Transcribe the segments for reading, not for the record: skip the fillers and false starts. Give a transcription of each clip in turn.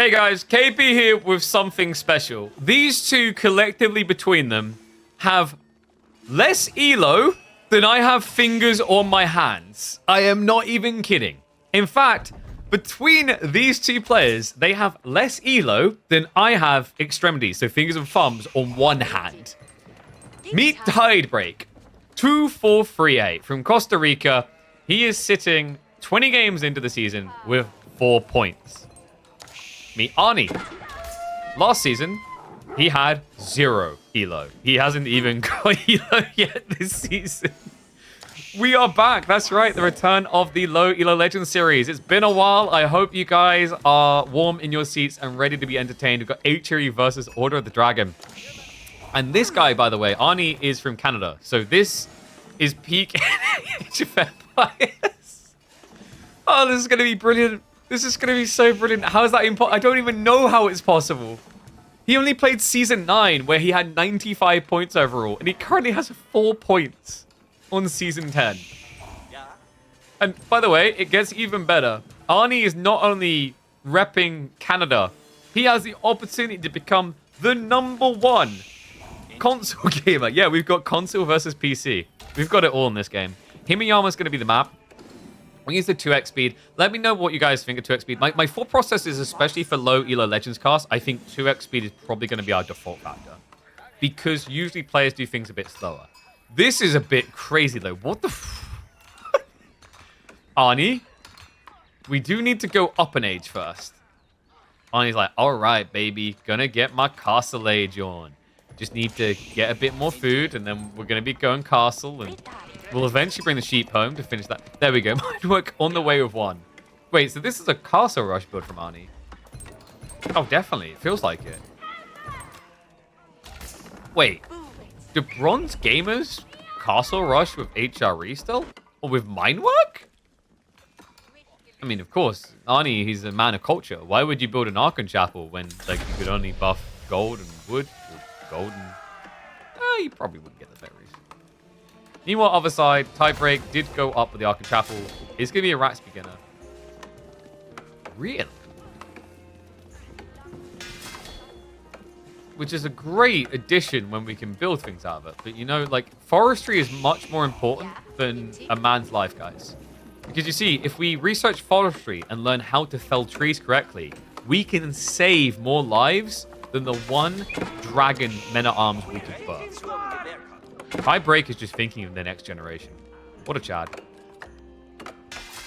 Hey guys, KP here with something special. These two collectively between them have less ELO than I have fingers on my hands. I am not even kidding. In fact, between these two players, they have less ELO than I have extremities, so fingers and thumbs on one hand. Meet Tidebreak, 2438 from Costa Rica. He is sitting 20 games into the season with 4 points. Meet Arnie. Last season, he had 0 ELO. He hasn't even got ELO yet this season. We are back. That's right. The return of the Low ELO Legends series. It's been a while. I hope you guys are warm in your seats and ready to be entertained. We've got Atri versus Order of the Dragon. And this guy, by the way, Arnie is from Canada. So this is peak Age of Empires. Oh, this is going to be brilliant. This is going to be so brilliant. How is that impossible? I don't even know how it's possible. He only played Season 9, where he had 95 points overall. And he currently has 4 points on Season 10. And by the way, it gets even better. Arnie is not only repping Canada, he has the opportunity to become the #1 console gamer. Yeah, we've got console versus PC. We've got it all in this game. Himiyama's going to be the map. We use the 2x speed. Let me know what you guys think of 2x speed. My thought process is, especially for low ELO Legends cast, I think 2x speed is probably going to be our default factor. Because usually players do things a bit slower. This is a bit crazy, though. What the Arnie, we do need to go up an age first. Arnie's like, all right, baby. Gonna get my castle age on. Just need to get a bit more food, and then we're going to be going castle, and we'll eventually bring the sheep home to finish that. There we go. Mind work on the way with 1. Wait, so this is a castle rush build from Arnie? Oh, definitely. It feels like it. Wait. Do bronze gamers castle rush with HRE still? Or with mine work? I mean, of course, Arnie, he's a man of culture. Why would you build an Archon Chapel when, like, you could only buff gold and wood? Golden. You probably wouldn't get the berries. Meanwhile, other side, Tidebreak did go up with the Archon Chapel. It's going to be a Rats beginner. Really? Which is a great addition when we can build things out of it. But you know, like, forestry is much more important than a man's life, guys. Because you see, if we research forestry and learn how to fell trees correctly, we can save more lives than the one dragon men-at-arms we could birth. Tidebreak is just thinking of the next generation. What a Chad.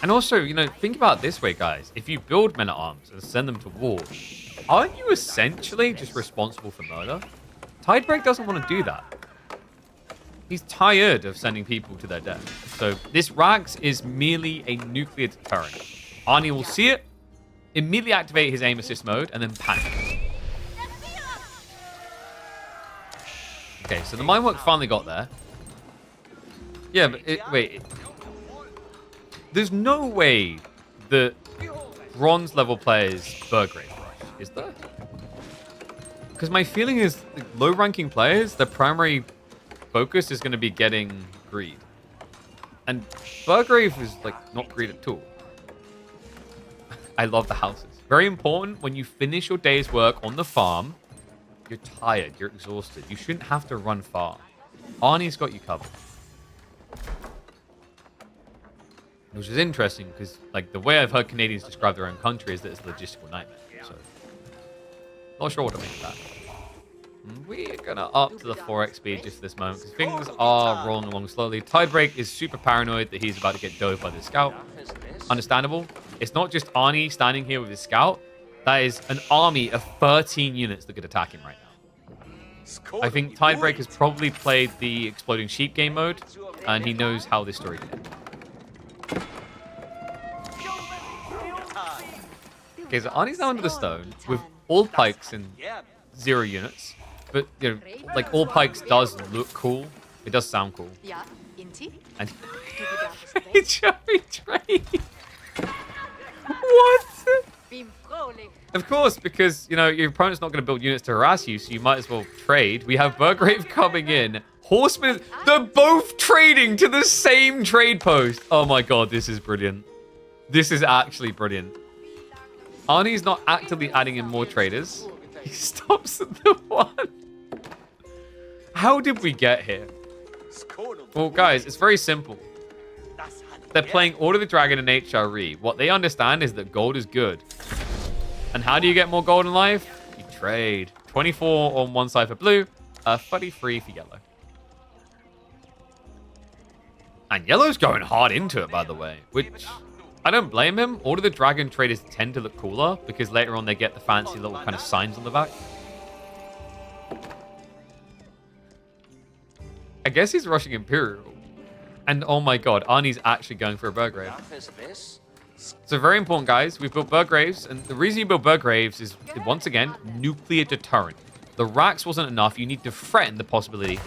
And also, you know, think about it this way, guys. If you build men-at-arms and send them to war, aren't you essentially just responsible for murder? Tidebreak doesn't want to do that. He's tired of sending people to their death. So this Rags is merely a nuclear deterrent. Arnie will see it, immediately activate his aim assist mode, and then panic. Okay, so the mine work finally got there. Yeah, but wait. There's no way that bronze level players Burgrave rush, is there? Because my feeling is low ranking players, their primary focus is going to be getting greed. And Burgrave is like not greed at all. I love the houses. Very important when you finish your day's work on the farm. You're tired. You're exhausted. You shouldn't have to run far. Arnie's got you covered. Which is interesting because, like, the way I've heard Canadians describe their own country is that it's a logistical nightmare. So, not sure what to make of that. We're going to up to the 4x speed just for this moment because things are rolling along slowly. Tidebreak is super paranoid that he's about to get dove by the scout. Understandable. It's not just Arnie standing here with his scout. That is an army of 13 units that could attack him right now. I think Tidebreak has probably played the Exploding Sheep game mode, and he knows how this story can end. Okay, so Arnie's now under the stone with all pikes and 0 units. But, you know, like, all pikes does look cool. It does sound cool. And trade. What? Of course, because, you know, your opponent's not going to build units to harass you, so you might as well trade. We have Burgrave coming in. Horsemen, they're both trading to the same trade post. Oh my god, this is brilliant. This is actually brilliant. Arnie's not actively adding in more traders. He stops at the 1. How did we get here? Well, guys, it's very simple. They're playing Order of the Dragon and HRE. What they understand is that gold is good. And how do you get more gold in life? You trade. 24 on one side for blue, 33 for yellow. And yellow's going hard into it, by the way, which I don't blame him. Order of the Dragon traders tend to look cooler because later on they get the fancy little kind of signs on the back. I guess he's rushing Imperial. And oh my god, Arnie's actually going for a Burgrave. So very important, guys. We've built Burgraves, and the reason you build Burgraves is, once again, nuclear deterrent. The racks wasn't enough. You need to threaten the possibility.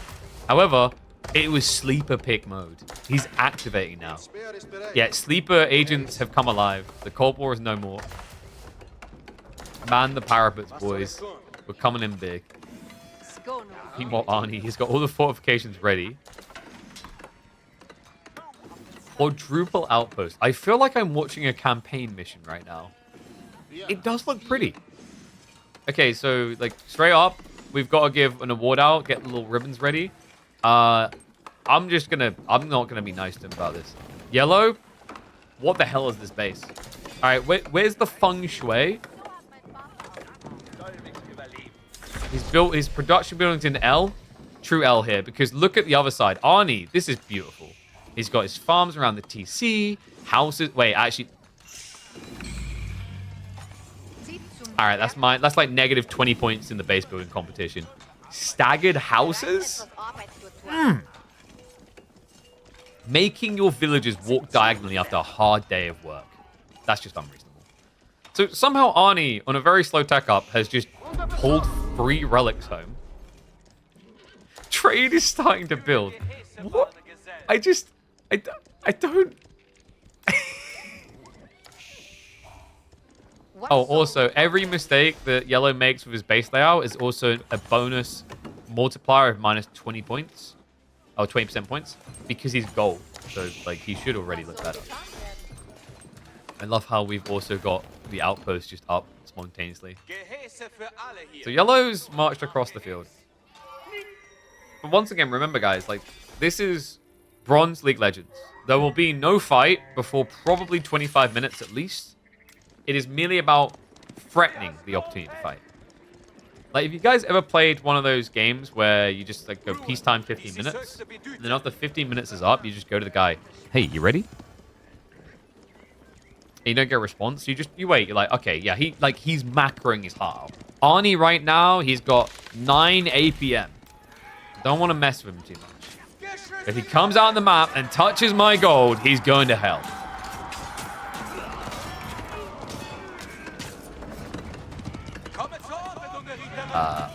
However, it was sleeper pick mode. He's activating now. Yeah, sleeper agents have come alive. The Cold War is no more. Man the parapets, boys. We're coming in big. Meanwhile, Arnie, he's got all the fortifications ready. Quadruple outpost. I feel like I'm watching a campaign mission right now. It does look pretty. Okay, so like straight up, we've got to give an award out, get the little ribbons ready. I'm not gonna be nice to him about this. Yellow, what the hell is this base? All right, where's the feng shui? He's built his production buildings in L, true L here, because look at the other side. Arnie, this is beautiful. He's got his farms around the TC, houses. Wait, actually. All right, that's mine. That's like negative 20 points in the base building competition. Staggered houses? Making your villagers walk diagonally after a hard day of work. That's just unreasonable. So somehow Arnie, on a very slow tech up, has just pulled 3 relics home. Trade is starting to build. What? I don't... Oh, also, every mistake that yellow makes with his base layout is also a bonus multiplier of minus 20 points. Oh, 20% points. Because he's gold. So, like, he should already look better. I love how we've also got the outpost just up spontaneously. So, yellow's marched across the field. But once again, remember, guys, like, this is Bronze League Legends. There will be no fight before probably 25 minutes at least. It is merely about threatening the opportunity to fight. Like, if you guys ever played one of those games where you just, like, go peacetime 15 minutes, and then after 15 minutes is up, you just go to the guy, hey, you ready? And you don't get a response, you wait. You're like, okay, yeah, he's macroing his heart out. Arnie right now, he's got 9 APM. Don't want to mess with him too much. If he comes out on the map and touches my gold, he's going to hell.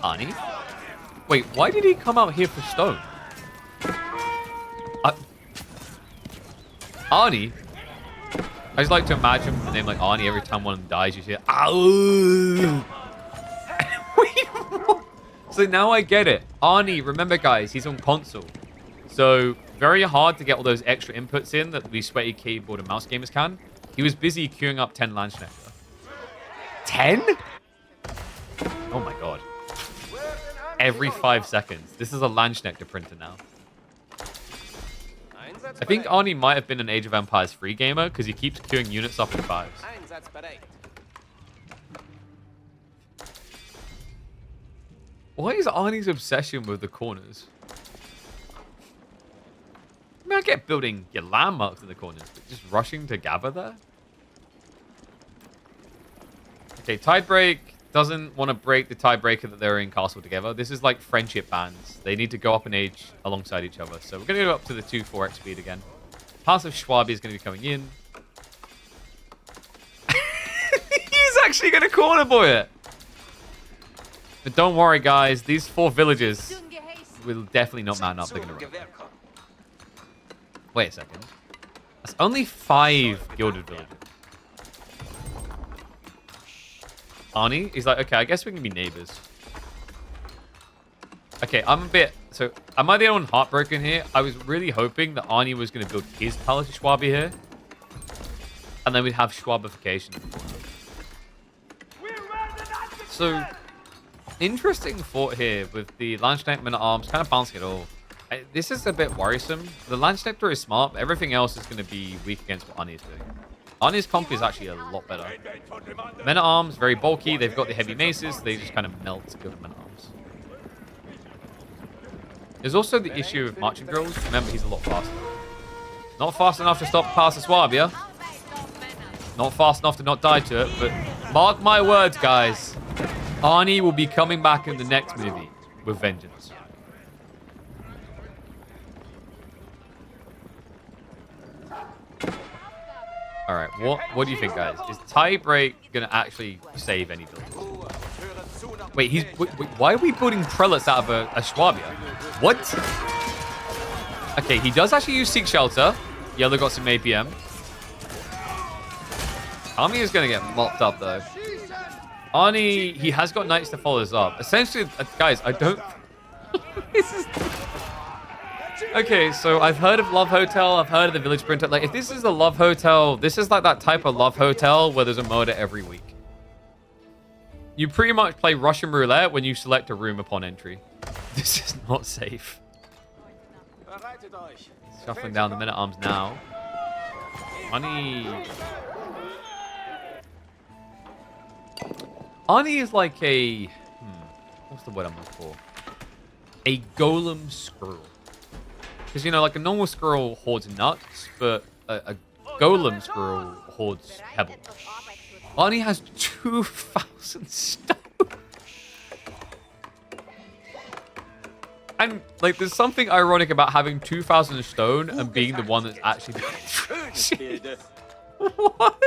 Arnie? Wait, why did he come out here for stone? Arnie? I just like to imagine a name like Arnie. Every time one of them dies, you hear, ow! Wait, what? So now I get it. Arnie, remember guys, he's on console. So very hard to get all those extra inputs in that we sweaty keyboard and mouse gamers can. He was busy queuing up 10 Landschnechter. 10? Oh my god. Every 5 seconds. This is a Landschnechter printer now. I think Arnie might have been an Age of Empires 3 gamer because he keeps queuing units up in 5s. What is Arnie's obsession with the corners? I mean, I get building your landmarks in the corners, but just rushing to gather there? Okay, Tidebreak doesn't want to break the tiebreaker that they're in castle together. This is like friendship bands. They need to go up in age alongside each other. So we're going to go up to the 2-4x speed again. House of Schwabi is going to be coming in. He's actually going to corner boy it. But don't worry, guys. These 4 villages will definitely not man up. They're going to run. Wait a second. That's only 5 gilded villages. Arnie, he's like, okay, I guess we can be neighbors. Okay, I'm a bit... So, am I the only one heartbroken here? I was really hoping that Arnie was going to build his Palace of Schwabi here. And then we'd have Schwabification. So, interesting thought here with the Lance Knight Men at Arms kind of bouncing it all. This is a bit worrisome. The Lance Knighter is smart, but everything else is going to be weak against what Arnie is doing. Arnie's comp is actually a lot better. Men at Arms, very bulky. They've got the heavy maces. They just kind of melt good Men at Arms. There's also the issue of marching drills. Remember, he's a lot faster. Not fast enough to stop past Swabia. Not fast enough to not die to it, but mark my words, guys. Arnie will be coming back in the next movie with vengeance. All right, what do you think, guys? Is tie break gonna actually save any buildings? Wait, wait, why are we building prelates out of a Swabia? What? Okay, he does actually use Seek Shelter. Yellow got some APM. Army is going to get mopped up, though. Arnie, he has got knights to follow this up. Essentially, guys, I don't... This is... Okay, so I've heard of Love Hotel. I've heard of the Village Printer. Like, if this is a Love Hotel, this is like that type of Love Hotel where there's a murder every week. You pretty much play Russian roulette when you select a room upon entry. This is not safe. Shuffling down the Men-at-Arms now. Arnie is like a... what's the word I'm looking for? A golem squirrel. Because, you know, like a normal squirrel hoards nuts, but a golem squirrel hoards pebbles. Arnie has 2,000 stone. And, like, there's something ironic about having 2,000 stone and being the one that's actually... What?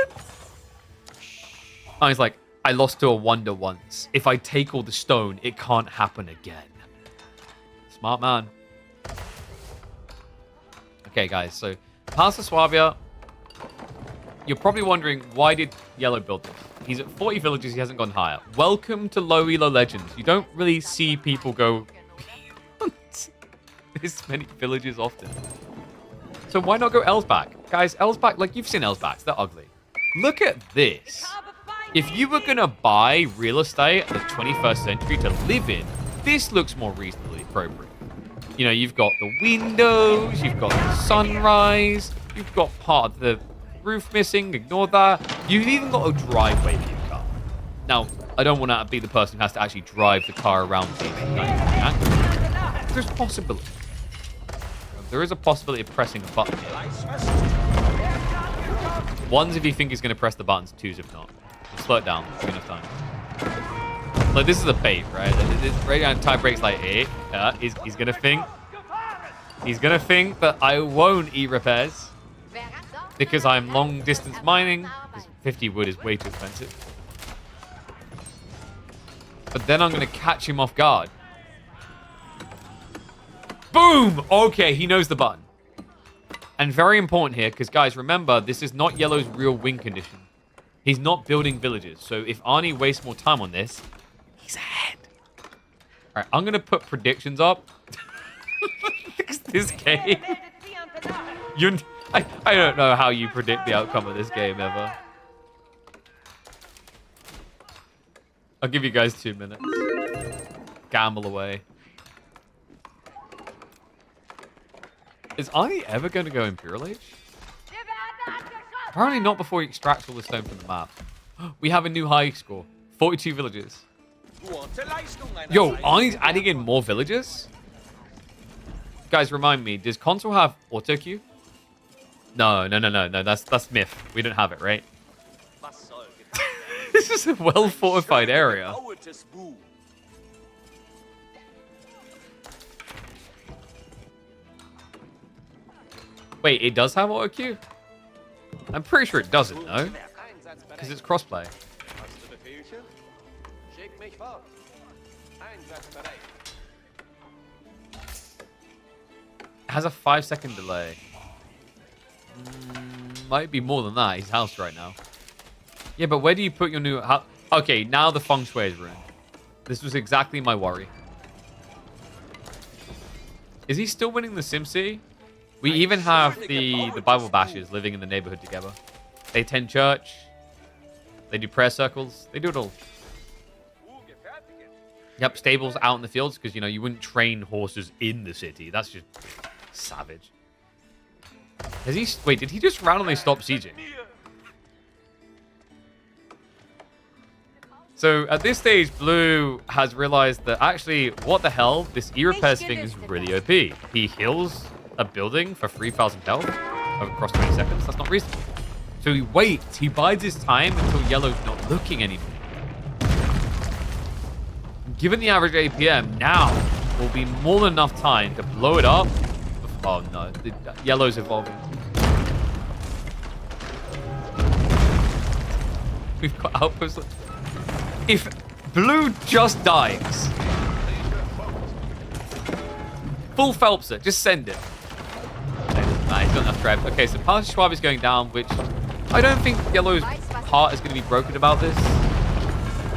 Arnie's like, I lost to a wonder once. If I take all the stone, it can't happen again. Smart man. Okay, guys, so past the Swabia, you're probably wondering, why did Yellow build this? He's at 40 villages, he hasn't gone higher. Welcome to low elo legends. You don't really see people go beyond this many villages often. So why not go Elsbach? Guys, Elsbach, like, you've seen Elsbachs, they're ugly. Look at this. If you were going to buy real estate in the 21st century to live in, this looks more reasonably appropriate. You know, you've got the windows, you've got the sunrise, you've got part of the roof missing, ignore that. You've even got a driveway for your car. Now, I don't want to be the person who has to actually drive the car around the angle. There's possibility. There is a possibility of pressing a button here. One's if you think he's going to press the buttons, two's if not. Slow it down. Give enough time. Like, this is a bait, right? Right now, tie breaks like 8. He's gonna think. He's gonna think that I won't eat repairs because I'm long distance mining. Because 50 wood is way too expensive. But then I'm gonna catch him off guard. Boom! Okay, he knows the button. And very important here, because guys, remember, this is not Yellow's real win condition. He's not building villages. So if Arnie wastes more time on this, he's ahead. All right, I'm going to put predictions up. Because this game... I don't know how you predict the outcome of this game ever. I'll give you guys 2 minutes. Gamble away. Is Arnie ever going to go Imperial Age? Apparently not before he extracts all the stone from the map. We have a new high score. 42 villages. Yo, Arnie's adding in more villages? Guys, remind me, does console have auto queue? No, that's myth. We don't have it, right? This is a well-fortified area. Wait, it does have auto queue? I'm pretty sure it doesn't, no? Because it's crossplay. It has a 5-second delay. Might be more than that. He's housed right now. Yeah, but where do you put your new... Okay, now the feng shui is ruined. This was exactly my worry. Is he still winning the SimCity? We even have the Bible bashers living in the neighborhood together. They attend church. They do prayer circles. They do it all. Yep, stables out in the fields because, you know, you wouldn't train horses in the city. That's just savage. Has he... Wait, did he just randomly stop sieging? So at this stage, Blue has realized that actually, what the hell? This E-repairs thing is really OP. He heals a building for 3,000 health across 20 seconds. That's not reasonable. So he waits. He bides his time until yellow's not looking anymore. Given the average APM, now will be more than enough time to blow it up. Oh no, the yellow's evolving. We've got outposts. If blue just dies, full Phelpser, just send it. Nah, he's got enough treb. Okay, so Party Schwab is going down, which I don't think yellow's heart is going to be broken about this.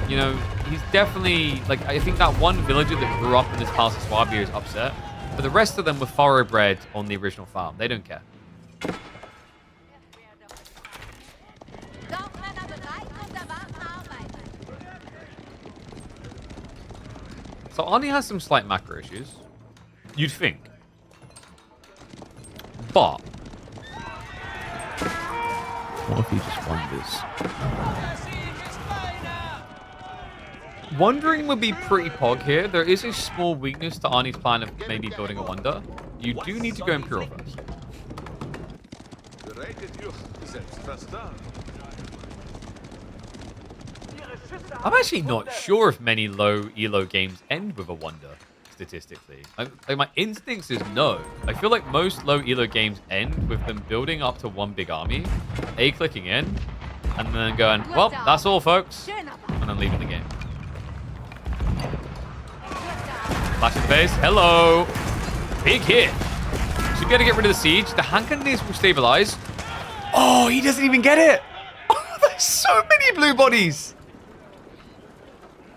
You know, he's definitely, like, I think that one villager that grew up in this Party Schwab is upset. But the rest of them were thoroughbred on the original farm. They don't care. So Arnie has some slight macro issues. You'd think. But what if he just wonders? Wondering would be pretty pog here. There is a small weakness to Arnie's plan of maybe building a wonder. You do need to go Imperial first. I'm actually not sure if many low ELO games end with a wonder, statistically. My instincts is no. I feel like most low ELO games end with them building up to one big army, A-clicking in, and then going, well, that's all, folks, and then leaving the game. Flash in face. Hello. Big hit. So we got to get rid of the siege. The hand cannoneers will stabilize. Oh, he doesn't even get it. Oh, there's so many blue bodies.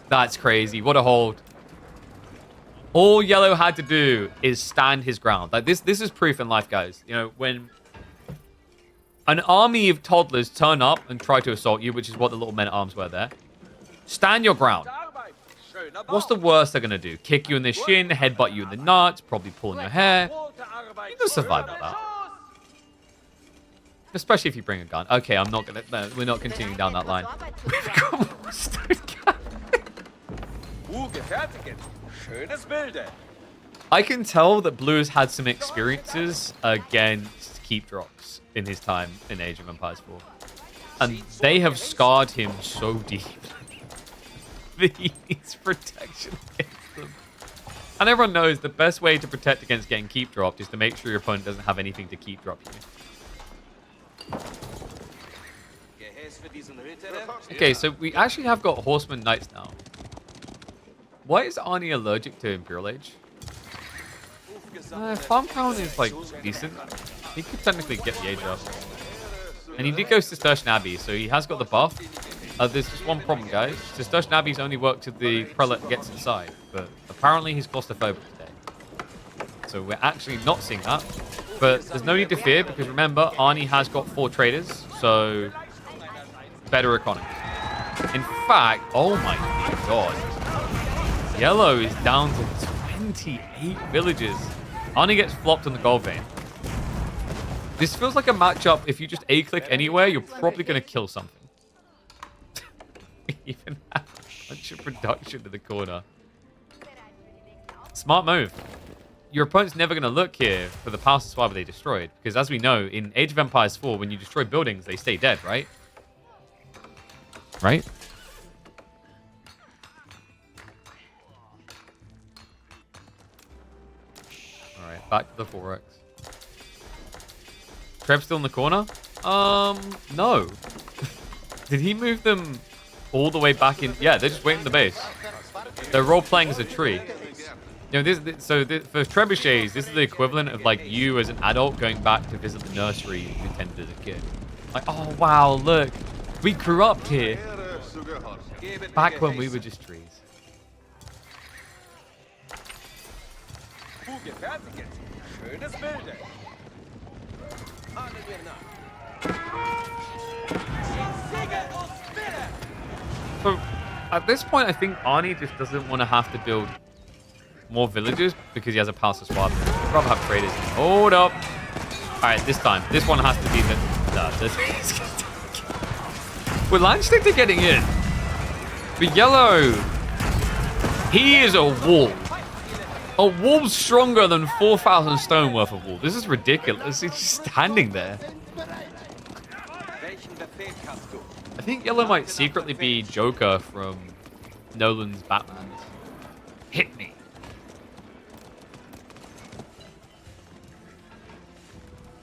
That's crazy. What a hold. All yellow had to do is stand his ground. Like this is proof in life, guys. You know, when an army of toddlers turn up and try to assault you, which is what the little men at arms were there, stand your ground. What's the worst they're going to do? Kick you in the shin, headbutt you in the nuts, probably pulling your hair. You can survive with that. Especially if you bring a gun. Okay, I'm not going to... No, we're not continuing down that line. We've got more stone cap. I can tell that Blue has had some experiences against keep drops in his time in Age of Empires 4. And they have scarred him so deep. He needs protection against them. And everyone knows the best way to protect against getting keep dropped is to make sure your opponent doesn't have anything to keep drop you. Okay, so we actually have got Horseman Knights now. Why is Arnie allergic to Imperial Age? Farm count is, like, decent. He could technically get the age up. And he did go Cistercian Abbey, so he has got the buff. There's just one problem, guys. Cistercian Abbey's only worked if the prelate gets inside, but apparently he's claustrophobic today. So we're actually not seeing that. But there's no need to fear, because remember, Arnie has got 4 traders, so better economy. In fact, oh my god. Yellow is down to 28 villages. Arnie gets flopped on the gold vein. This feels like a matchup. If you just A-click anywhere, you're probably going to kill something. Even have a bunch of production to the corner. Smart move. Your opponent's never going to look here for the Palace of Swab they destroyed. Because as we know, in Age of Empires 4, when you destroy buildings, they stay dead, right? Right? Alright, back to the 4X. Treb still in the corner? No. Did he move them all the way back in? Yeah, they're just waiting in the base. They're role-playing as a tree. You know, for trebuchets, this is the equivalent of, like, you as an adult going back to visit the nursery you attended as a kid. Like, oh, wow, look. We grew up here. Back when we were just trees. So, At this point, I think Arnie just doesn't want to have to build more villages because he has a Palace of Swab. I'd rather have traders. Hold up. All right, this time. This one has to be the... We're Landsknecht getting in. But Yellow, he is a wall. A wall stronger than 4,000 stone worth of wall. This is ridiculous. He's just standing there. I think Yellow might secretly be Joker from Nolan's Batman. Hit me.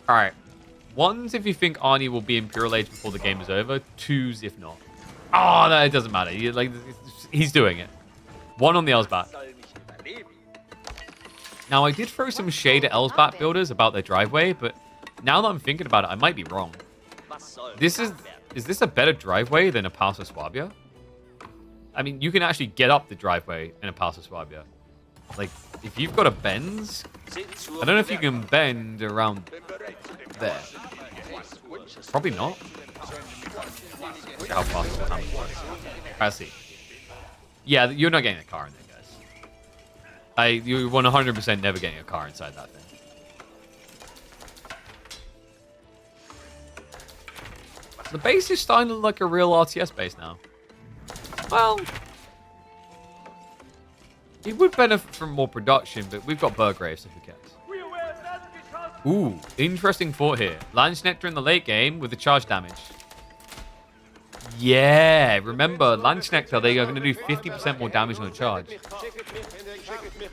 Alright. Ones if you think Arnie will be Imperial Age before the game is over. Twos if not. Oh, no, it doesn't matter. He's doing it. One on the Elsbat. Now, I did throw some shade at Elsbat builders about their driveway, but now that I'm thinking about it, I might be wrong. Is this a better driveway than a Palace of Swabia? I mean, you can actually get up the driveway in a Palace of Swabia. Like, if you've got a bend, I don't know if you can bend around there. Probably not. Look how fast the hammer works. I see. Yeah, you're not getting a car in there, guys. You're 100% never getting a car inside that thing. The base is starting to look like a real RTS base now. Well, it would benefit from more production, but we've got Burgraves, so who cares? Ooh, interesting thought here. Landsknecht in the late game with the charge damage. Yeah, remember, Landsknecht, they are going to do 50% more damage on the charge.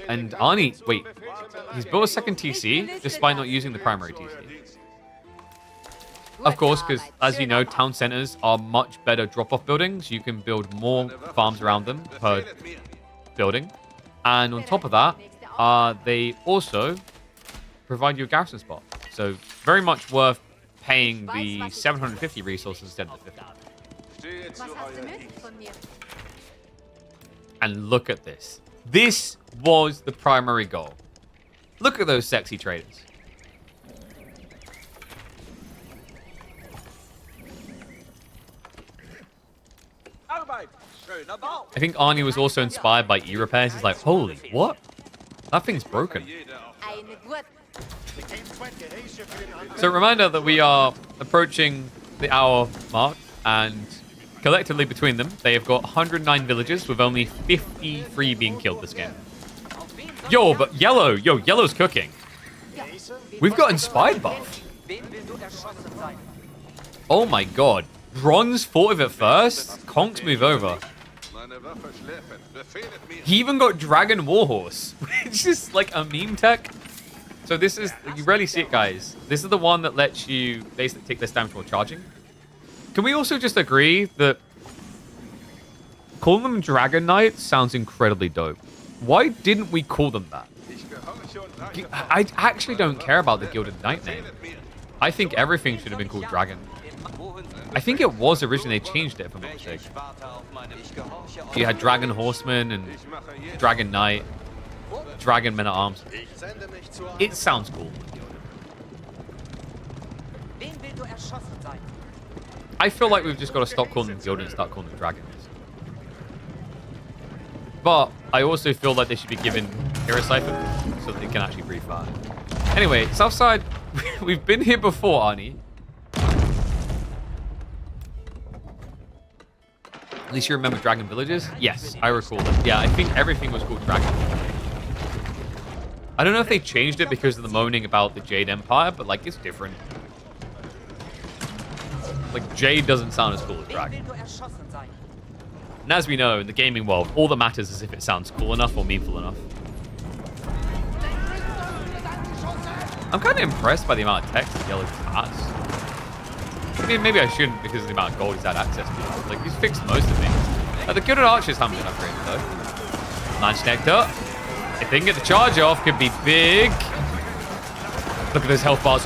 And Arnie, wait, he's built a second TC, despite not using the primary TC. Of course, because, as you know, town centers are much better drop-off buildings. You can build more farms around them per building. And on top of that, they also provide you a garrison spot. So, very much worth paying the 750 resources instead of the 50. And look at this. This was the primary goal. Look at those sexy traders. I think Arnie was also inspired by E-repairs. He's like, holy, what? That thing's broken. So reminder that we are approaching the hour mark, and collectively between them, they have got 109 villages with only 53 being killed this game. Yo, but Yellow's cooking. We've got Inspired buff. Oh my god. Bronze thought of it first. Conks move over. He even got Dragon Warhorse, which is like a meme tech. So this is, you rarely see it, guys. This is the one that lets you basically take this damage while charging. Can we also just agree that calling them Dragon Knights sounds incredibly dope? Why didn't we call them that? I actually don't care about the Gilded Knight name. I think everything should have been called Dragon. I think it was originally, they changed it if I'm not mistaken. You had Dragon Horseman and Dragon Knight, Dragon Men at Arms. It sounds cool. I feel like we've just got to stop calling them Gilded and start calling them Dragons. But I also feel like they should be given Hero Siphon so that they can actually breathe fire. Anyway, Southside, we've been here before, Arnie. At least you remember Dragon Villages? Yes, I recall it. Yeah, I think everything was called Dragon. I don't know if they changed it because of the moaning about the Jade Empire, but like, it's different. Like, Jade doesn't sound as cool as Dragon. And as we know, in the gaming world, all that matters is if it sounds cool enough or meaningful enough. I'm kind of impressed by the amount of text that Yellow has. I mean, maybe I shouldn't because of the amount of gold he's had access to. Like, he's fixed most of things. The Gilded Archers haven't been upgraded, though. Landsknecht up. If they can get the charge off, could be big. Look at those health bars.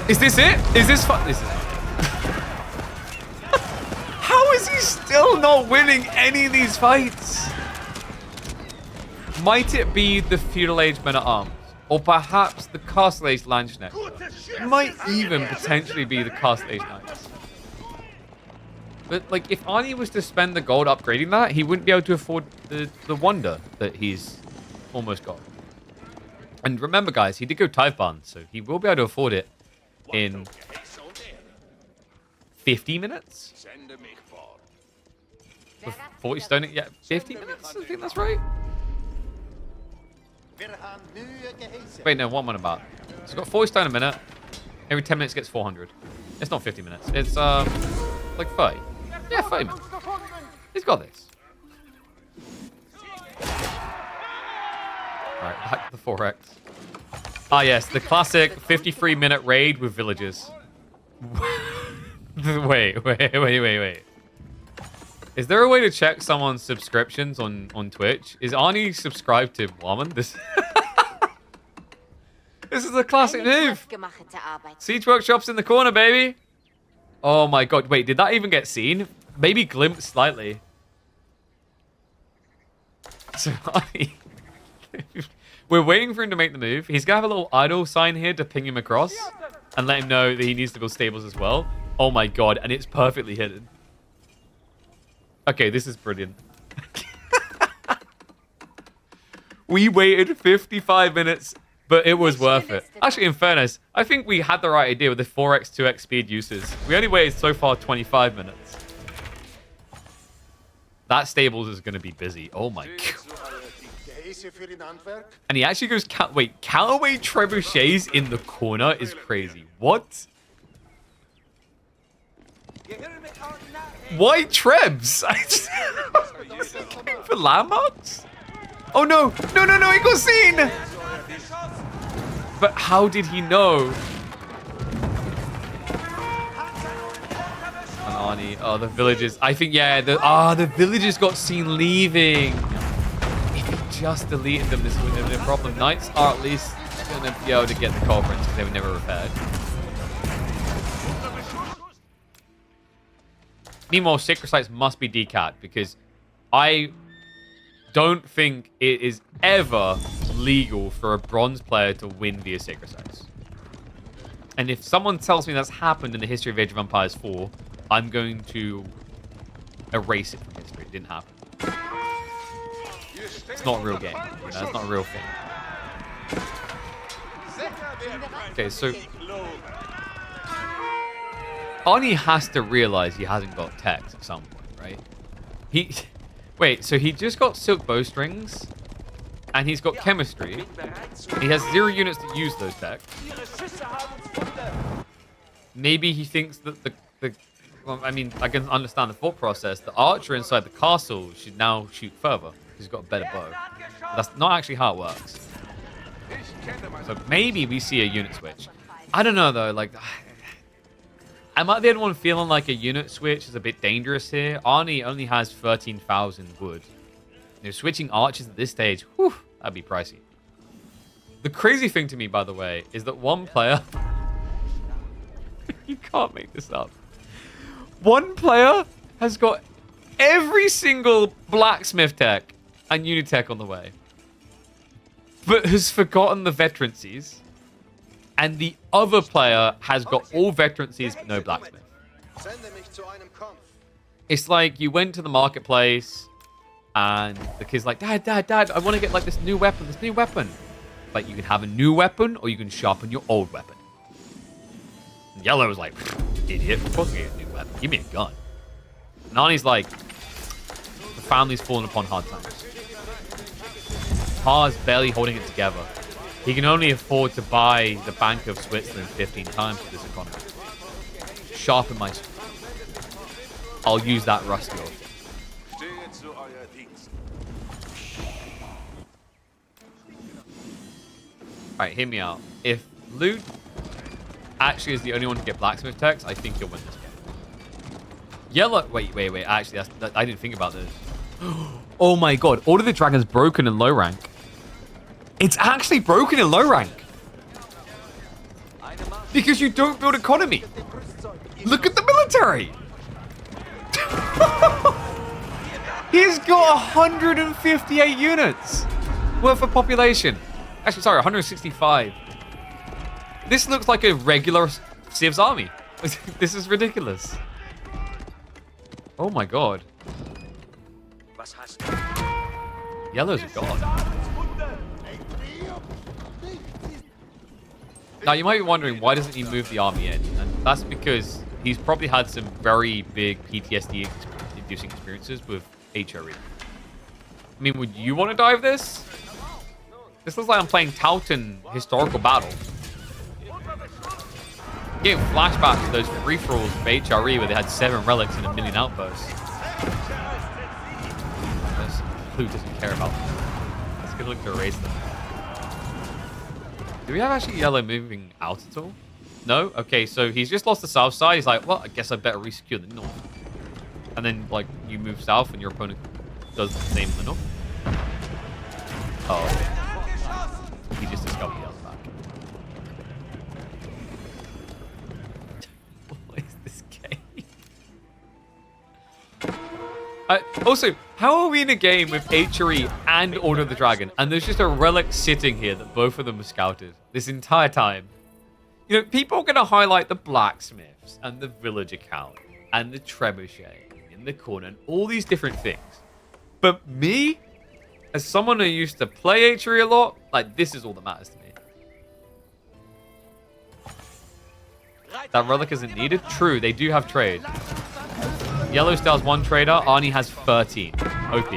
Is this it? Is this fun? This is it. How is he still not winning any of these fights? Might it be the Feudal Age Men at Arms? Or perhaps the Castle Age Landsknecht? Might even potentially be the Castle Age Knights. But, like, if Arnie was to spend the gold upgrading that, he wouldn't be able to afford the wonder that he's almost got. And remember, guys, he did go tithe band, so he will be able to afford it in 50 minutes? With 40 stone, yeah, 50 minutes? I think that's right. Wait, no, what am I about? So it's got 40 stone a minute. Every 10 minutes gets 400. It's not 50 minutes. It's, like 30. Yeah, 30 minutes. He's got this. Alright, back to the 4x. Ah, yes, the classic 53-minute raid with villagers. Wait. Is there a way to check someone's subscriptions on Twitch? Is Arnie subscribed to Woman? This is a classic move. Siege Workshop's in the corner, baby. Oh my god. Wait, did that even get seen? Maybe glimpsed slightly. So Arnie... We're waiting for him to make the move. He's going to have a little idle sign here to ping him across and let him know that he needs to build stables as well. Oh my god, and it's perfectly hidden. Okay, this is brilliant. We waited 55 minutes, but it was worth it. Actually, in fairness, I think we had the right idea with the 4x, 2x speed uses. We only waited so far 25 minutes. That stables is going to be busy. Oh my god. And he actually goes, wait, counterweight trebuchets in the corner is crazy. What? Why trebs? For landmarks? Oh no, no, he got seen! But how did he know? And Arnie, oh, the villagers. I think, yeah, the villagers got seen leaving. Just deleted them, this wouldn't have been a problem. Knights are at least going to be able to get the culprits because they were never repaired. Meanwhile, sacred sites must be decapped because I don't think it is ever legal for a bronze player to win via sacred sites. And if someone tells me that's happened in the history of Age of Empires 4, I'm going to erase it from history. It didn't happen. It's not a real game. You know, it's not a real thing. Okay, so Arnie has to realize he hasn't got techs at some point, right? Wait, so he just got silk bowstrings, and he's got chemistry. He has 0 units to use those techs. Maybe he thinks that well, I mean, I can understand the thought process. The archer inside the castle should now shoot further. He's got a better bow. But that's not actually how it works. So maybe we see a unit switch. I don't know, though. Like, am I the only one feeling like a unit switch is a bit dangerous here? Arnie only has 13,000 wood. You know, switching archers at this stage, whew, that'd be pricey. The crazy thing to me, by the way, is that one player... You can't make this up. One player has got every single blacksmith tech and unitech on the way, but has forgotten the veterancies, and the other player has got all veterancies but no blacksmith. It's like you went to the marketplace and the kid's like, Dad, I want to get like this new weapon. Like, you can have a new weapon or you can sharpen your old weapon. And Yellow was like, idiot, of course I get a new weapon. Give me a gun. And Arnie's like, the family's fallen upon hard times. Par's barely holding it together. He can only afford to buy the Bank of Switzerland 15 times for this economy. Sharpen my... I'll use that rusty old. Alright, hear me out. If Loot actually is the only one to get blacksmith techs, I think he'll win this game. Yellow... Wait. Actually, I didn't think about this. Oh my god. Order the Dragon's broken in low rank. It's actually broken in low rank. Because you don't build economy. Look at the military. He's got 158 units worth of population. Actually, sorry, 165. This looks like a regular Civ's army. This is ridiculous. Oh my god. Yellow's a god. Now, you might be wondering, why doesn't he move the army in? And that's because he's probably had some very big PTSD-inducing experiences with HRE. I mean, would you want to dive this? This looks like I'm playing Towton Historical Battle. Getting flashbacks to those free-for-alls of HRE where they had 7 relics and 1 million outposts. Who doesn't care about them? Let's go look to erase them. Do we have actually Yellow moving out at all? No? Okay, so he's just lost the south side. He's like, well, I guess I better resecure the north. And then, like, you move south and your opponent does the same in the north. Oh. He just discovered Yellow's back. What is this game? Also, how are we in a game with HRE and Order of the Dragon, and there's just a relic sitting here that both of them were scouted this entire time? You know, people are going to highlight the blacksmiths and the village account and the trebuchet in the corner and all these different things. But me, as someone who used to play HRE a lot, like, this is all that matters to me. That relic isn't needed? True, they do have trade. Yellow still has 1 trader. Arnie has 13. OP.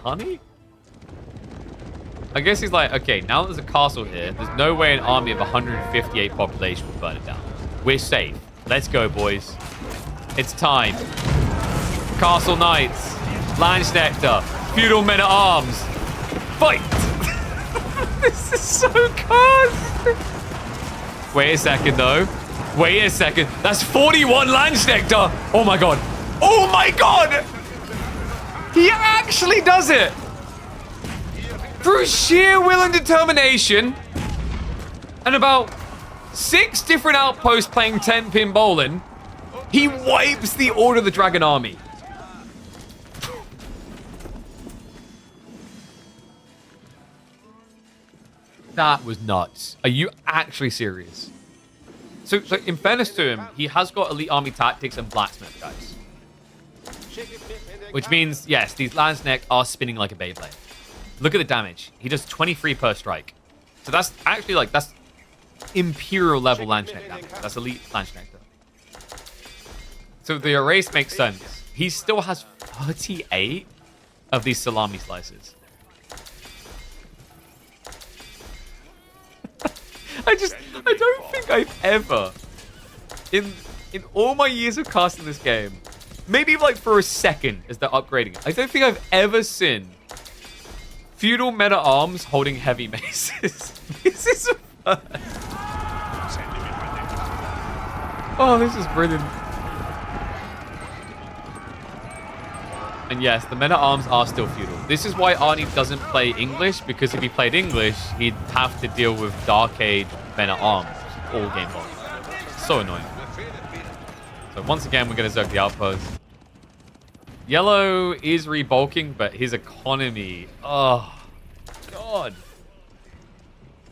Honey? I guess he's like, okay, now there's a castle here. There's no way an army of 158 population will burn it down. We're safe. Let's go, boys. It's time. Castle Knights. Landsknechter. Feudal men-at-arms. Fight! This is so cursed. Wait a second, though. Wait a second. That's 41 Landsknechter. Oh, my God. Oh, my God! He actually does it! Through sheer will and determination, and about 6 different outposts playing 10-pin bowling, he wipes the Order of the Dragon army. That was nuts. Are you actually serious? So in fairness to him, he has got elite army tactics and blacksmith, guys. Which means, yes, these Landsneck are spinning like a Beyblade. Look at the damage. He does 23 per strike. So that's actually like, that's Imperial level Landsneck damage. That's elite Landsneck. So the erase makes sense. He still has 38 of these salami slices. I don't think I've ever, in all my years of casting this game, maybe like for a second as they're upgrading it, I don't think I've ever seen feudal men-at-arms holding heavy maces. This is a first. Oh, this is brilliant. And yes, the men-at-arms are still feudal. This is why Arnie doesn't play English, because if he played English, he'd have to deal with Dark Age men-at-arms all game long. So annoying. So once again, we're going to Zerg the outpost. Yellow is rebulking, but his economy... Oh, God.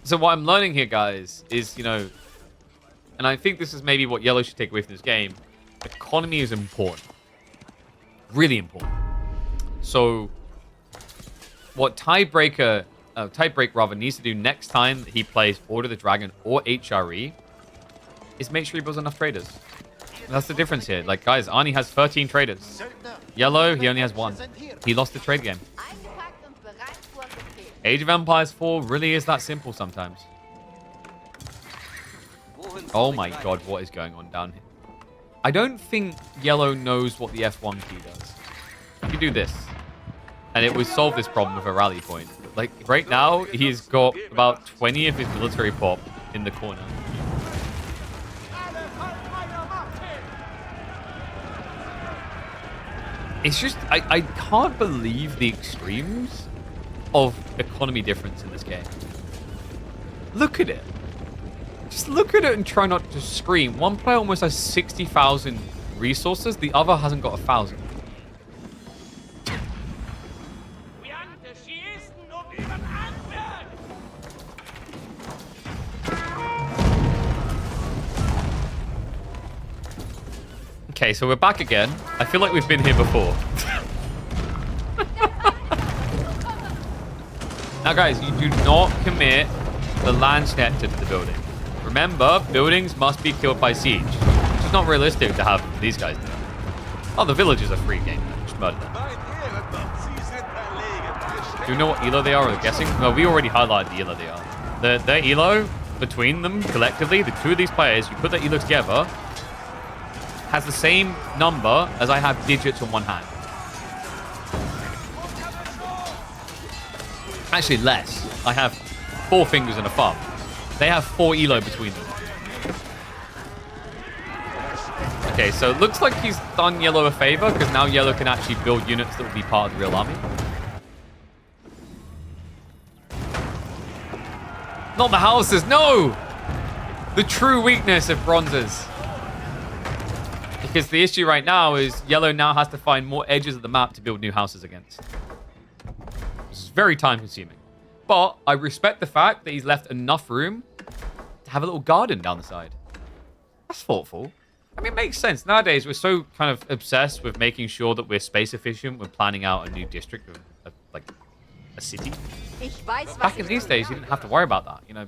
So what I'm learning here, guys, is, you know... And I think this is maybe what Yellow should take away from this game. Economy is important. Really important. So, what Tiebreak needs to do next time he plays Order of the Dragon or HRE is make sure he builds enough traders. That's the difference here. Like, guys, Arnie has 13 traders. Yellow, he only has 1. He lost the trade game. Age of Empires 4 really is that simple sometimes. Oh my God, what is going on down here? I don't think Yellow knows what the F1 key does. If you do this, and it would solve this problem with a rally point. Like, right now, he's got about 20 of his military pop in the corner. It's just, I can't believe the extremes of economy difference in this game. Look at it. Just look at it and try not to scream. One player almost has 60,000 resources. The other hasn't got 1,000. Okay, so we're back again. I feel like we've been here before. Now, guys, you do not commit the Landsnet to the building. Remember, buildings must be killed by siege. It's not realistic to have these guys do it. Oh, the villagers are free game. Just murder them. Do you know what ELO they are? Or guessing? No, we already highlighted the ELO they are. Their ELO, between them, collectively, the two of these players, you put their ELO together, has the same number as I have digits on one hand. Actually, less. I have 4 fingers and a thumb. They have 4 ELO between them. Okay, so it looks like he's done Yellow a favor, because now Yellow can actually build units that will be part of the real army. Not the houses, no! The true weakness of bronzes. Because the issue right now is Yellow now has to find more edges of the map to build new houses against. It's very time consuming. But I respect the fact that he's left enough room to have a little garden down the side. That's thoughtful. I mean, it makes sense. Nowadays, we're so kind of obsessed with making sure that we're space efficient when planning out a new district of like a city. Back in these days, you didn't have to worry about that. You know,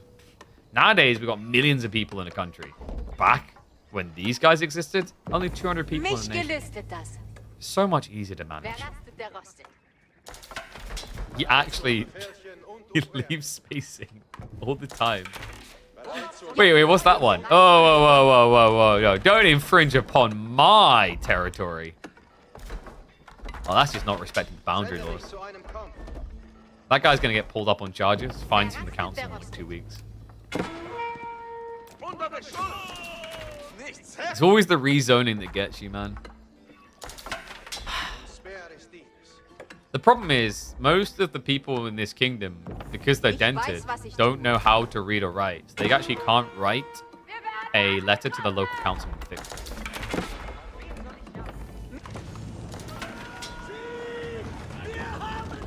nowadays, we've got millions of people in a country. Back when these guys existed, only 200 people in a nation. So much easier to manage. He actually he leaves spacing all the time. Wait, what's that one? Oh, whoa. No, don't infringe upon my territory. Oh, that's just not respecting the boundary laws. That guy's going to get pulled up on charges. Fines from the council in like 2 weeks. It's always the rezoning that gets you, man. The problem is, most of the people in this kingdom, because they're dented, don't know how to read or write. So they actually can't write a letter to the local council and fix it.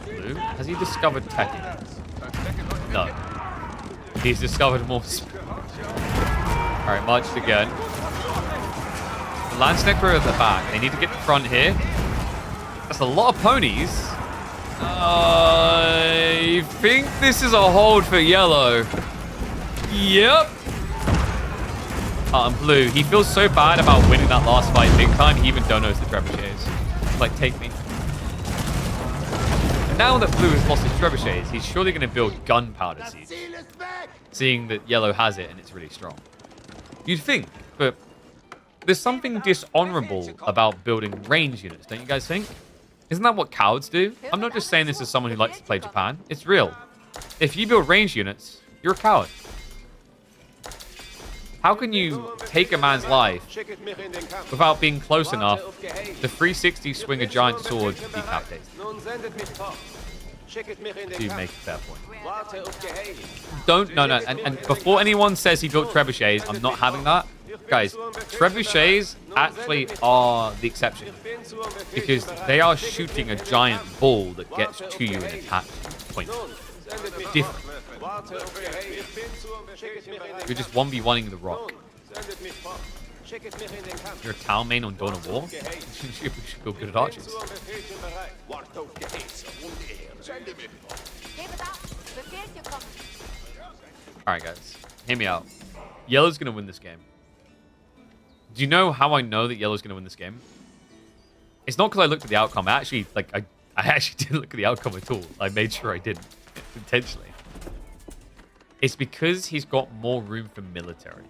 Blue? Has he discovered tech? No. He's discovered more. Alright, marched again. The Landsnecker at the back. They need to get the front here. That's a lot of ponies. I think this is a hold for Yellow. Yep. And Blue, he feels so bad about winning that last fight big time, he even donos the trebuchets. Like, take me. And now that Blue has lost his trebuchets, he's surely going to build gunpowder seeds. Seeing that Yellow has it and it's really strong. You'd think, but there's something dishonorable about building range units, don't you guys think? Isn't that what cowards do? I'm not just saying this as someone who likes to play Japan. It's real. If you build range units, you're a coward. How can you take a man's life without being close enough to 360 swing a giant sword and decapitate him? To make a fair point. No. And before anyone says he built trebuchets, I'm not having that. Guys, trebuchets actually are the exception. Because they are shooting a giant ball that gets to you and attacks point. Different. You're just 1v1ing the rock. You're a town main on Dawn of War? You should go good at archers. Alright guys, hear me out. Yellow's gonna win this game. Do you know how I know that Yellow's gonna win this game? It's not because I looked at the outcome. I actually didn't look at the outcome at all. I made sure I didn't intentionally. It's because he's got more room for military.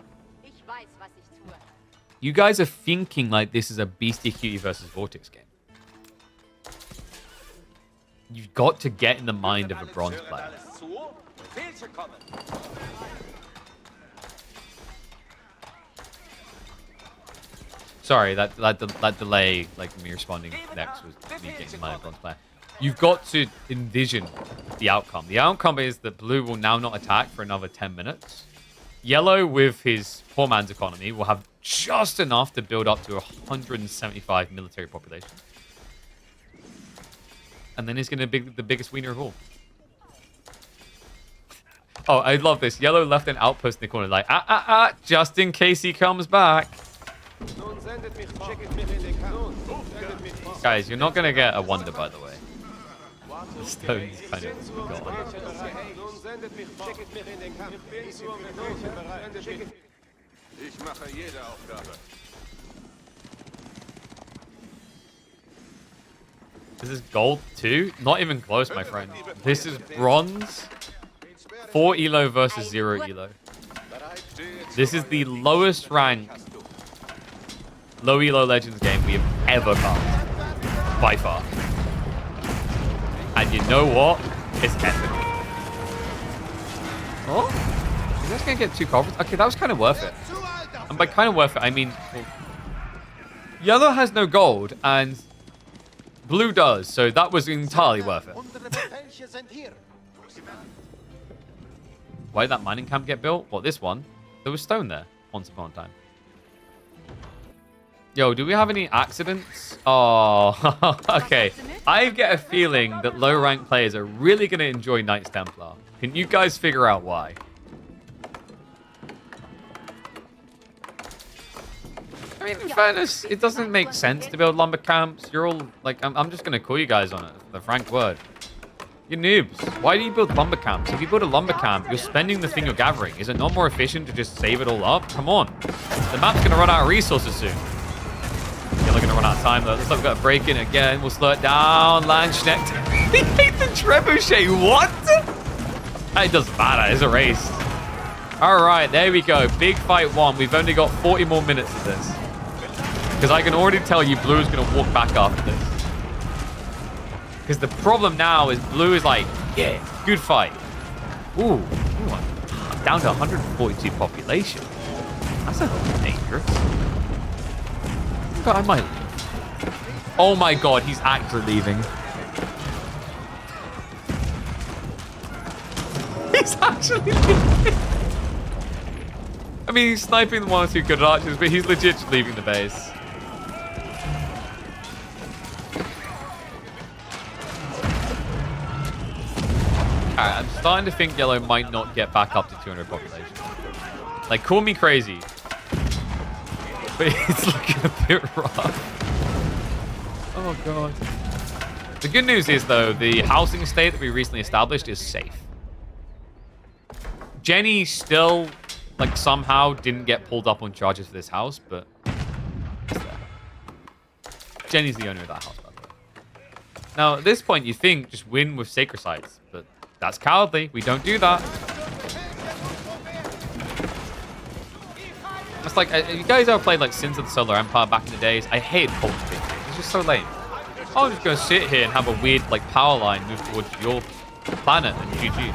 You guys are thinking like this is a Beastie Cutie versus Vortex game. You've got to get in the mind of a bronze player. Sorry, that delay, like me responding next, was me getting in mind of a bronze player. You've got to envision the outcome. The outcome is that Blue will now not attack for another 10 minutes. Yellow, with his poor man's economy, will have just enough to build up to 175 military population. And then he's going to be the biggest wiener of all. Oh, I love this. Yellow left an outpost in the corner, like, just in case he comes back. Guys, you're not gonna get a wonder, by the way. The stone's kind of gone. This is gold too? Not even close, my friend. This is bronze. 4 ELO versus 0 ELO. This is the lowest rank low ELO Legends game we have ever got. By far. And you know what? It's epic. Oh? You guys gonna get 2 coffers? Okay, that was kind of worth it. And by kind of worth it, I mean... Well, yellow has no gold, and blue does, so that was entirely worth it. Why did that mining camp get built? Well, this one. There was stone there once upon a time. Yo, do we have any accidents? Oh, okay. I get a feeling that low-rank players are really going to enjoy Knights Templar. Can you guys figure out why? I mean, in fairness, it doesn't make sense to build lumber camps. You're all, like, I'm just going to call you guys on it. The frank word. You're noobs. Why do you build lumber camps? If you build a lumber camp, you're spending the thing you're gathering. Is it not more efficient to just save it all up? Come on. The map's going to run out of resources soon. Yeah, we're going to run out of time, though. Looks like we've got to break in again. We'll slow it down. Landschnecht. He ate the trebuchet. What? It doesn't matter. It's a race. All right, there we go. Big fight 1. We've only got 40 more minutes of this. Because I can already tell you blue is going to walk back after this. Because the problem now is blue is like, yeah, good fight. Ooh, I'm down to 142 population. That's a little dangerous. God, I might leave. Oh my god, he's actually leaving. He's actually leaving. I mean, he's sniping 1 or 2 good archers, but he's legit leaving the base. Alright, I'm starting to think yellow might not get back up to 200 population. Like, call me crazy. But it's looking a bit rough. Oh, God. The good news is, though, the housing estate that we recently established is safe. Jenny still, like, somehow didn't get pulled up on charges for this house, but it's there. Jenny's the owner of that house, by the way. Now, at this point, you think just win with sacred sites, but that's cowardly. We don't do that. It's like, you guys ever played like Sins of the Solar Empire back in the days? I hated cultivating. It's just so lame. I'm just going to sit here and have a weird like power line move towards your planet and GG.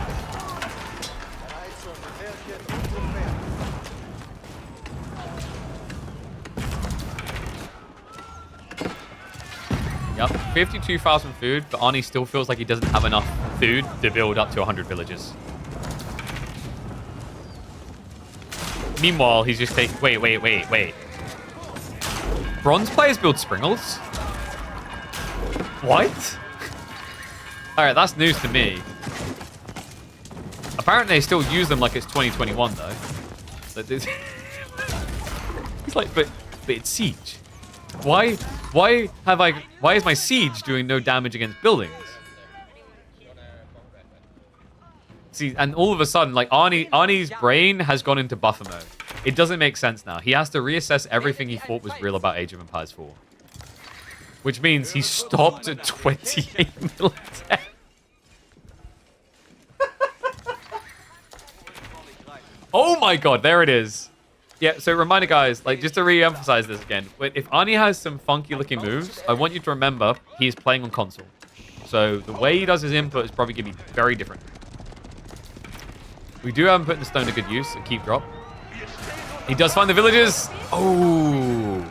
Yep, 52,000 food, but Arnie still feels like he doesn't have enough food to build up to 100 villages. Meanwhile, he's just taking... Wait. Bronze players build springles? What? Alright, that's news to me. Apparently, they still use them like it's 2021, though. He's like, but it's siege. Why is my siege doing no damage against buildings? See, and all of a sudden, like, Arnie's brain has gone into buffer mode. It doesn't make sense now. He has to reassess everything he thought was real about Age of Empires 4. Which means he stopped at 28 military. Oh my god, there it is. Yeah, so reminder, guys, like, just to re-emphasize this again. If Arnie has some funky-looking moves, I want you to remember he's playing on console. So the way he does his input is probably going to be very different. We do have him putting the stone to good use. Keep drop. He does find the villagers. Oh.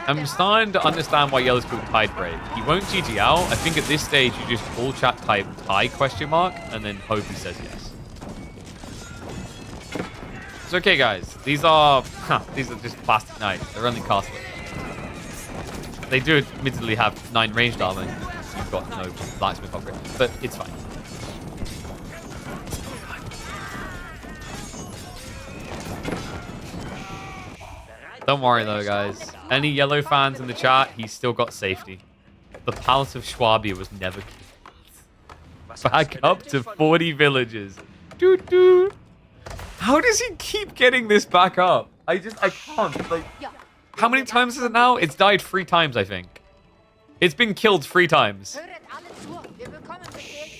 I'm starting to understand why yellow's called Tide Break. He won't GG out. I think at this stage, you just all chat type tie question mark and then hope he says yes. It's okay, guys. These are just plastic knights. They're only castless. They do admittedly have 9 ranged armor. You've got no blacksmith upgrade, but it's fine. Don't worry, though, guys. Any yellow fans in the chat, he's still got safety. The Palace of Schwabia was never killed. Back up to 40 villages. Doo-doo. How does he keep getting this back up? I can't. Like, how many times is it now? It's died 3 times, I think. It's been killed 3 times.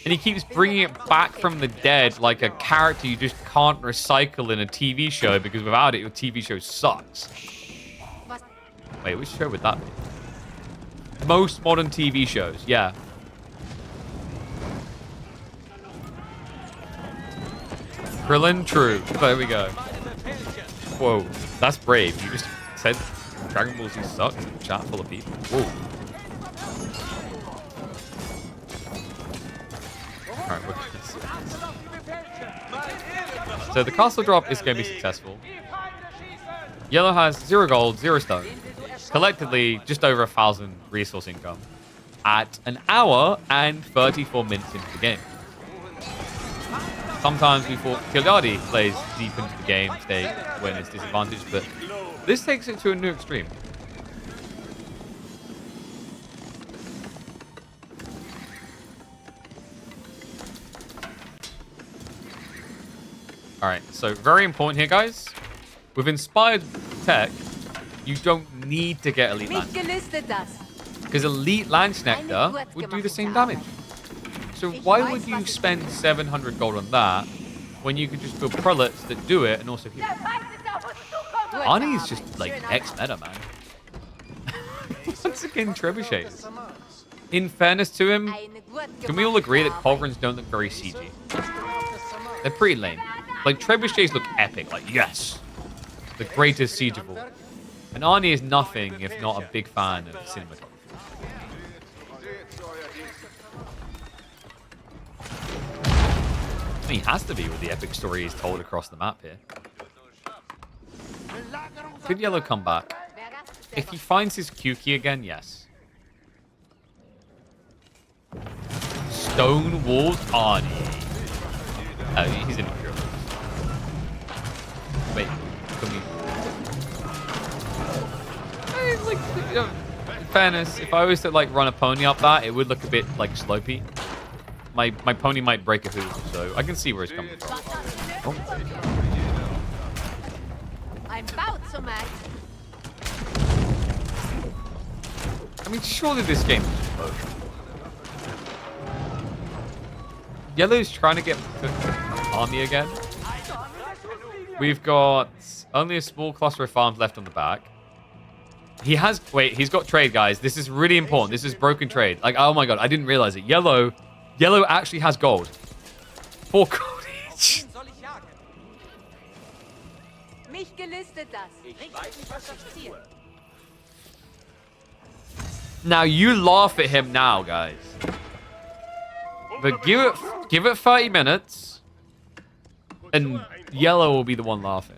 And he keeps bringing it back from the dead like a character you just can't recycle in a TV show because without it, your TV show sucks. Wait, which show would that be? Most modern TV shows, yeah. Krillin, true. There we go. Whoa, that's brave. You just said Dragon Ball Z sucks in a chat full of people. Whoa. Alright, we're gonna see. So the castle drop is going to be successful. Yellow has 0 gold, 0 stone. Collectively, just over 1,000 resource income. At an hour and 34 minutes into the game. Sometimes we thought Kilgardi plays deep into the game, they win its disadvantage, but this takes it to a new extreme. Alright, so very important here, guys. With inspired tech, you don't need to get elite lance. Because elite lance nectar would do the same damage. So why would you spend 700 gold on that when you could just build prelates that do it and also heal? Arnie's just like next meta, man. Once again, trebuchets. In fairness to him, can we all agree that culverins don't look very CG? They're pretty lame. Like, trebuchets look epic. Like, yes, the greatest siege of all. And Arnie is nothing if not a big fan of cinematography. He has to be with the epic story he's told across the map here. Could Yellow come back? If he finds his Q key again, yes. Stone walls Arnie. Oh, he's in Imperial. Wait, can we... in fairness, if I was to like run a pony up that, it would look a bit like slopey. My pony might break a hoof, so I can see where it's coming from. Oh. I'm about to match. I mean, surely this game is just broken. Yellow's trying to get army again. We've got only a small cluster of farms left on the back. He has... Wait, he's got trade, guys. This is really important. This is broken trade. Like, oh my god, I didn't realize it. Yellow actually has gold. 4 gold each. Now, you laugh at him now, guys. But give it 30 minutes, and Yellow will be the one laughing.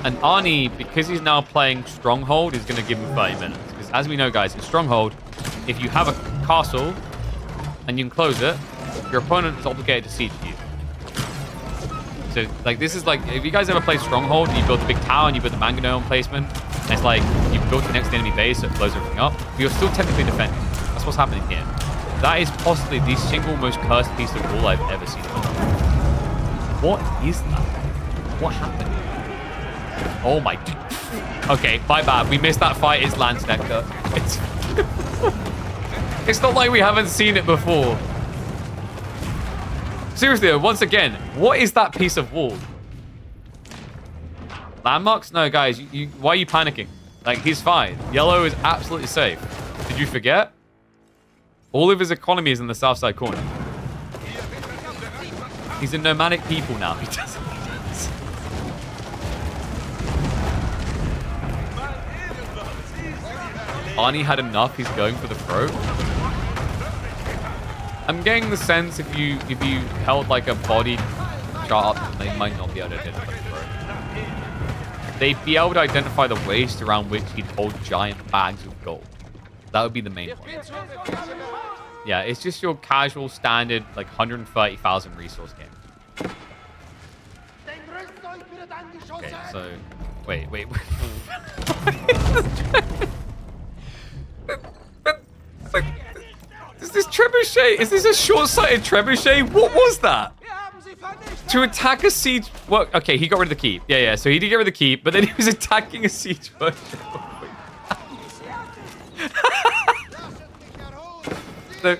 And Arnie, because he's now playing Stronghold, is going to give him 30 minutes. Because as we know, guys, in Stronghold, if you have a castle and you can close it, your opponent is obligated to siege you. So, like, this is like, if you guys ever played Stronghold, and you build a big tower and you put the mangonel emplacement, and it's like, you built the next enemy base, so it blows everything up, but you're still technically defending. That's what's happening here. That is possibly the single most cursed piece of wall I've ever seen. What is that? What happened? Oh my... Okay, my bad. We missed that fight. It's Lance Nectar. It's not like we haven't seen it before. Seriously, though, once again, what is that piece of wall? Landmarks? No, guys, why are you panicking? Like, he's fine. Yellow is absolutely safe. Did you forget? All of his economy is in the south side corner. He's a nomadic people now. He doesn't. Arnie had enough. He's going for the throat. I'm getting the sense if you held like a body chart up, they might not be able to identify the throat. They'd be able to identify the waist around which he'd hold giant bags of gold. That would be the main point. Yeah, it's just your casual standard like 130,000 resource game. Okay, so wait. Is this trebuchet? Is this a short-sighted trebuchet? What was that? To attack a siege... Well, okay, he got rid of the keep. Yeah. So he did get rid of the keep, but then he was attacking a siege workshop.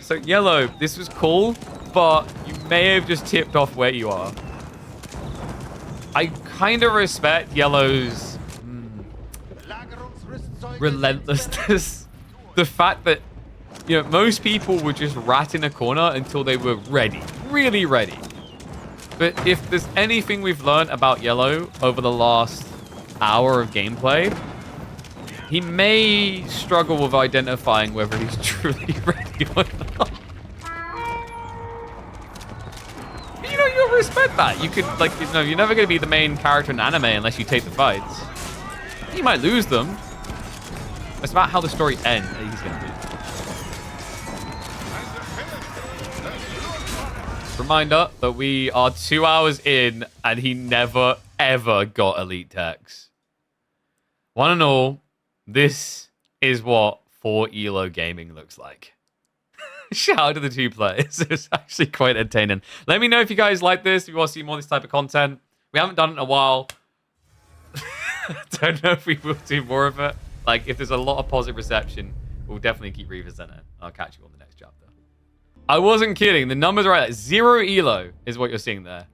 So, Yellow, this was cool, but you may have just tipped off where you are. I kind of respect Yellow's relentlessness. The fact that, you know, most people would just rat in a corner until they were ready. Really ready. But if there's anything we've learned about Yellow over the last hour of gameplay, he may struggle with identifying whether he's truly ready or not. You know, you'll respect that. You could, like, you know, you're never going to be the main character in anime unless you take the fights. You might lose them. It's about how the story ends that he's going to lose. Reminder that we are 2 hours in and he never, ever got elite techs. One and all, this is what 4 ELO gaming looks like. Shout out to the 2 players. It's actually quite entertaining. Let me know if you guys like this, if you want to see more of this type of content. We haven't done it in a while. Don't know if we will do more of it. Like, if there's a lot of positive reception, we'll definitely keep revisiting it. I'll catch you on the next chapter. I wasn't kidding. The numbers are right. 0 ELO is what you're seeing there.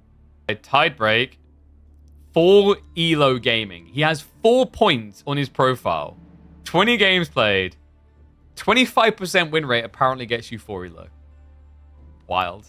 A tide break. 4 ELO gaming. He has 4 points on his profile. 20 games played. 25% win rate apparently gets you 4 ELO. Wild.